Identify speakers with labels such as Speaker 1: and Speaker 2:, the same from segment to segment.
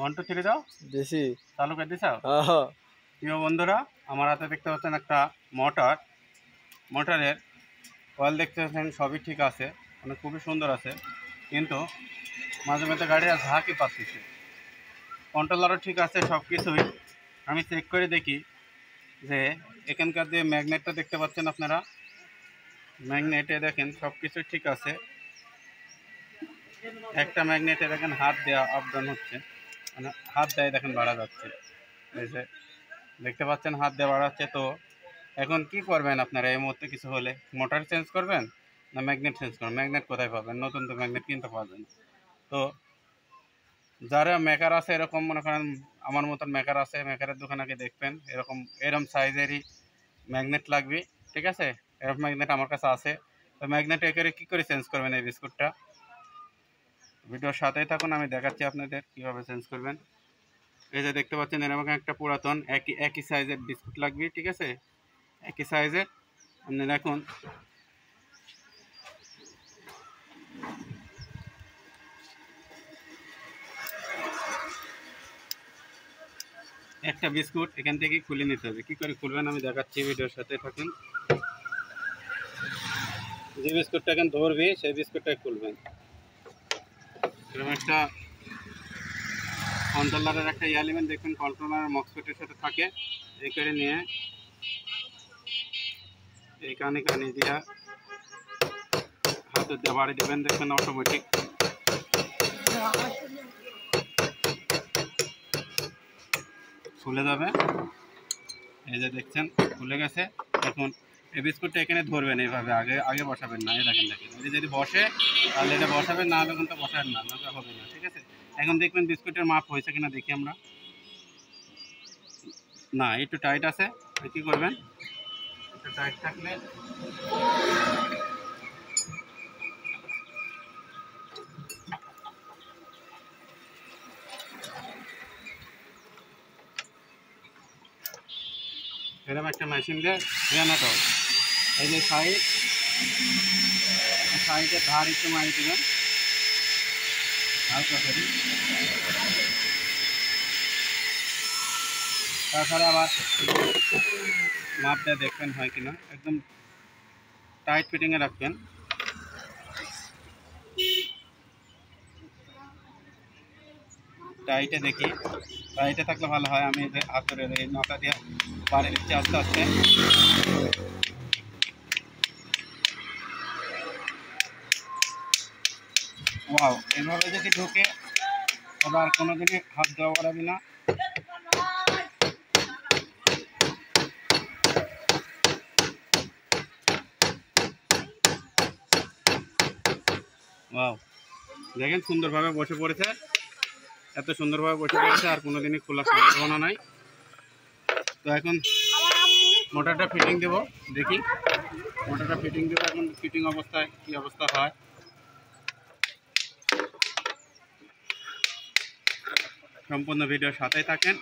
Speaker 1: 1 2 3 দাও
Speaker 2: দিছি
Speaker 1: চালু করে দিছো।
Speaker 2: হ্যাঁ
Speaker 1: প্রিয় বন্ধুরা, আমার হাতে দেখতে পাচ্ছেন একটা মোটরের কয়েল দেখতে পাচ্ছেন, সবই ঠিক আছে, মানে খুবই সুন্দর আছে, কিন্তু মাঝে মাঝে গাড়ি আর ঝাঁকি পাচ্ছে। কন্ট্রোলারও ঠিক আছে, সব কিছুই আমি চেক করে দেখি যে এখানকার যে ম্যাগনেটটা দেখতে পাচ্ছেন আপনারা, ম্যাগনেটে দেখেন সব কিছুই ঠিক আছে। একটা ম্যাগনেটে দেখেন হাত দেওয়া আপ ডাউন হচ্ছে, মানে হাত দেয় দেখেন বাড়া যাচ্ছে, এই যে দেখতে পাচ্ছেন হাত দিয়ে বাড়াচ্ছে। তো এখন কি করবেন আপনারা এই মুহূর্তে? কিছু হলে মোটর চেঞ্জ করবেন না ম্যাগনেট চেঞ্জ করবেন? ম্যাগনেট কোথায় পাবেন? নতুন তো ম্যাগনেট কিনতে পারবেন। তো যারা মেকার আছে এরকম, মনে করেন আমার মতন মেকার আছে, মেকারের দোকানে গিয়ে দেখবেন এরকম সাইজেরই ম্যাগনেট লাগবে, ঠিক আছে? এরকম ম্যাগনেট আমার কাছে আছে। তো ম্যাগনেট একেবারে কী করে চেঞ্জ করবেন এই বিস্কুটটা? ভিডিওর সাথেই থাকুন, আমি দেখাচ্ছি আপনাদের কীভাবে চেঞ্জ করবেন। এই যে দেখতে পাচ্ছেন এরকম একটা পুরাতন একই সাইজের বিস্কুট লাগবে, ঠিক আছে? একই সাইজের আপনি দেখুন, একটা বিস্কুট এখান থেকে খুলে নিতে হবে। কী করে খুলবেন আমি দেখাচ্ছি, ভিডিওর সাথে থাকুন। যে বিস্কুটটা এখন ধরবে সেই বিস্কুটটাই খুলবেন। এরকম একটা কন্ট্রোলারের একটা এলিমেন্ট দেখবেন, কন্ট্রোলারের মক্সপেটের সাথে থাকে, এই করে নিয়ে এই কানে দিয়ে হাতে দিয়ে বাড়ি দেবেন, দেখবেন অটোমেটিক খুলে যাবে। এই যে দেখছেন খুলে গেছে। এখন এই বিস্কুটটা এখানে ধরবেন এইভাবে, আগে বসাবেন না, এই দেখেন এটা যদি বসে তাহলে এটা বসাবেন, না হলে কিন্তু বসাবেন না, নাহলে হবে না, ঠিক আছে? এখন দেখবেন বিস্কুটের মাপ হয়েছে কিনা দেখি আমরা। না, একটু টাইট আছে, কী করবেন? একটু টাইট থাকলে এরকম একটা মেশিন দিয়ে নাটো, এই যে সাইডের ধার একটু মারি দেবেন হালকা করে। তাছাড়া আবার মাপটা দেখবেন হয় কিনা, একদম টাইট ফিটিংয়ে রাখবেন। টাইটে দেখি, টাইটে থাকলে ভালো হয়। আমি হাতের এই নটা দিয়ে বাড়ি দিচ্ছি আস্তে আস্তে। ওয়াও, এইভাবে যদি ঢুকে আবার কোনোদিনই হাত দেওয়া করাবি না। ওয়াও, দেখেন সুন্দরভাবে বসে পড়েছে, এত সুন্দরভাবে বসে পড়েছে, আর কোনোদিনই খোলার সম্ভাবনা নাই। তো এখন মোটরটা ফিটিং দেব, দেখি মোটরটা ফিটিং দেবো। এখন ফিটিং অবস্থায় কী অবস্থা হয় সম্পূর্ণ ভিডিওর সাথেই থাকেন।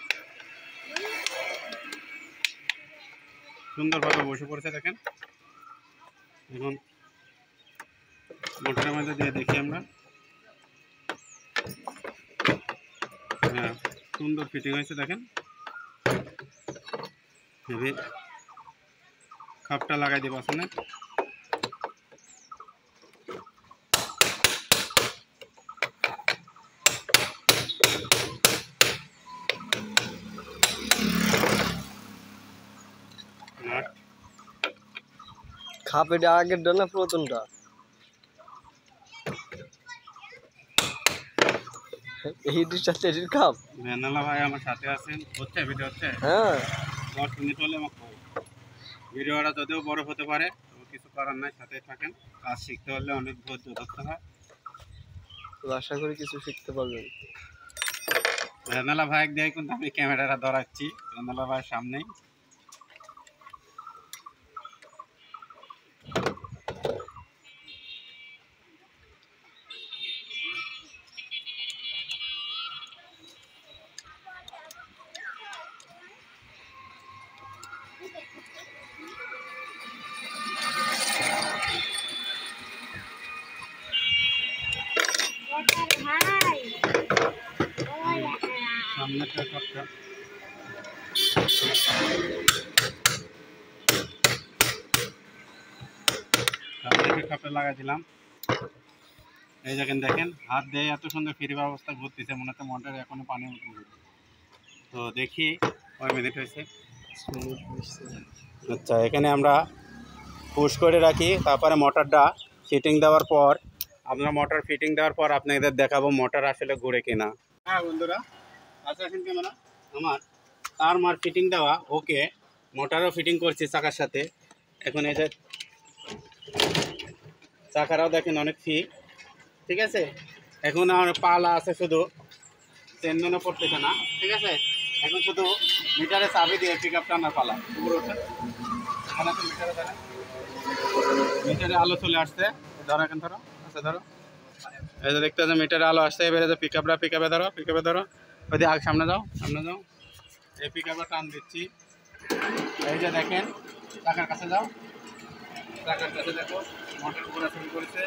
Speaker 1: সুন্দরভাবে বসে পড়েছে দেখেন। এখন মোটরের মধ্যে দিয়ে দেখি আমরা। হ্যাঁ, সুন্দর ফিটিং হয়েছে দেখেন। হেভি খাপটা লাগাই দিব আসলে।
Speaker 2: খাপ এটা আগের ডা না পুরাতনটা? এই সাথে এটির খাপ।
Speaker 1: মেনালা ভাই আমার সাথে আছেন, হচ্ছে ভিডিও হচ্ছে।
Speaker 2: হ্যাঁ,
Speaker 1: 10 মিনিট হলে আমাকে ভিডিওটা যদিও বড় হতে পারে, তো কিছু করার নাই, সাথে থাকেন। কাজ শিখতে হলে অনেক ধৈর্য ধরতে হয়।
Speaker 2: তো আশা করি কিছু শিখতে পারবেন।
Speaker 1: মেনালা ভাই দিয়ে কিন্তু আমি ক্যামেরাটা ধরাচ্ছি মেনালা ভাইয়ের সামনেই। ইনভার্টার খরচা। খাপে লাগাই দিলাম। এই দেখেন হাত দিয়ে এত সুন্দর ফ্রি ব্যবস্থা ঘুরতেছে, মনে হচ্ছে মোটরে এখনো পানির মতো ঘুরছে। তো দেখি কয় মিনিট হয়েছে। আচ্ছা, এখানে আমরা পুশ করে রাখি, তারপরে মোটরটা ফিটিং দেওয়ার পর আপনাদের দেখাবো মোটর আসলে ঘুরে কিনা। হ্যাঁ বন্ধুরা, আচ্ছা এখন ক্যামেরা আমার তার মার ফিটিং দেওয়া ওকে, মোটরও ফিটিং করছি চাকার সাথে। এখন এই যে চাকারাও দেখেন অনেক ঠিক আছে। এখন আমার পালা আছে, শুধু চেনমেনও পড়তেছে না, ঠিক আছে। এখন শুধু মিটারে চাবি দিয়ে পিক আপ টানার পালা। উপরে ওঠেন, এখানে তো মিটারে ধরেন, মিটারে আলো চলে আসছে, ধরো এখন ধরো, আচ্ছা ধরো, এই যে দেখতে পাচ্ছেন মিটারে আলো আসছে। এবারে যে পিক আপে ধরো, ওই দিয়ে আগে সামনে যাও। এই পিক আপটা টান দিচ্ছি। এই যে দেখেন চাকার কাছে যাও, চাকার কাছে দেখো মোটর ঘোরা শুরু করেছে।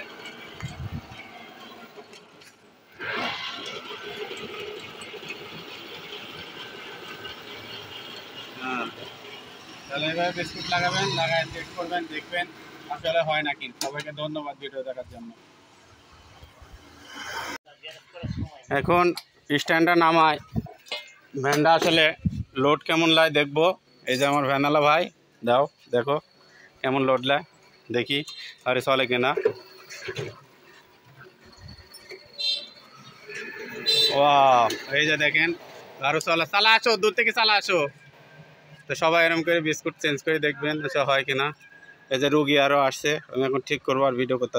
Speaker 1: হ্যাঁ, তাহলে এভাবে বিস্কুট লাগাবেন, লাগায় চেক করবেন, দেখবেন আসলে হয় নাকি। সবাইকে ধন্যবাদ ভিডিও দেখার জন্য। এখন স্ট্যান্ডটা নামায় ভ্যানটা আসলে লোড কেমন লায় দেখবো। এই যে আমার ভ্যানালা ভাই, যাও দেখো কেমন লোড লায়, দেখি আরে চলে কিনা। ও এই যে দেখেন আরো চালা আসো, দূর থেকে চালা আসো। তো সবাই এরকম করে বিস্কুট চেঞ্জ করে দেখবেন হয় কিনা। এই যে রুগী আরও আসছে, আমি এখন ঠিক করবো আর ভিডিও করতে।